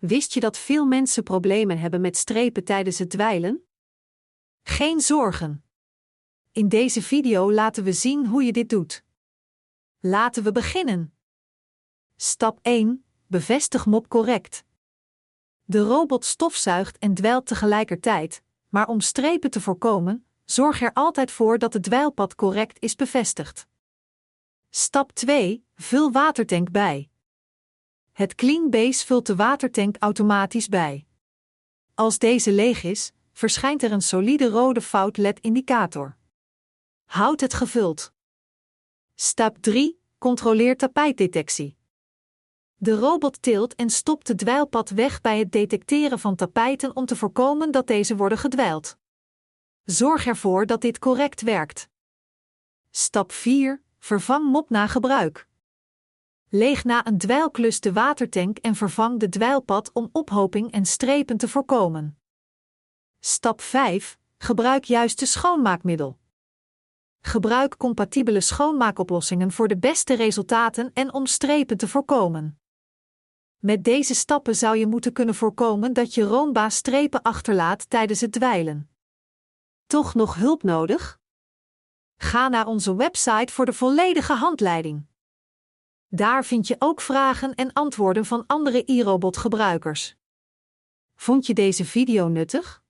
Wist je dat veel mensen problemen hebben met strepen tijdens het dweilen? Geen zorgen. In deze video laten we zien hoe je dit doet. Laten we beginnen. Stap 1. Bevestig mop correct. De robot stofzuigt en dweilt tegelijkertijd, maar om strepen te voorkomen, zorg er altijd voor dat het dweilpad correct is bevestigd. Stap 2. Vul watertank bij. Het Cleanbase vult de watertank automatisch bij. Als deze leeg is, verschijnt er een solide rode fout-LED-indicator. Houd het gevuld. Stap 3. Controleer tapijtdetectie. De robot tilt en stopt het dweilpad weg bij het detecteren van tapijten om te voorkomen dat deze worden gedwijld. Zorg ervoor dat dit correct werkt. Stap 4. Vervang mop na gebruik. Leeg na een dweilklus de watertank en vervang de dweilpad om ophoping en strepen te voorkomen. Stap 5. Gebruik juiste schoonmaakmiddel. Gebruik compatibele schoonmaakoplossingen voor de beste resultaten en om strepen te voorkomen. Met deze stappen zou je moeten kunnen voorkomen dat je Roomba strepen achterlaat tijdens het dweilen. Toch nog hulp nodig? Ga naar onze website voor de volledige handleiding. Daar vind je ook vragen en antwoorden van andere iRobot-gebruikers. Vond je deze video nuttig?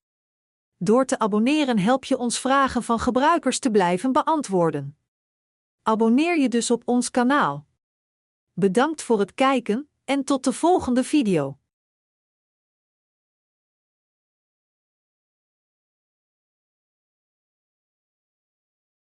Door te abonneren help je ons vragen van gebruikers te blijven beantwoorden. Abonneer je dus op ons kanaal. Bedankt voor het kijken en tot de volgende video.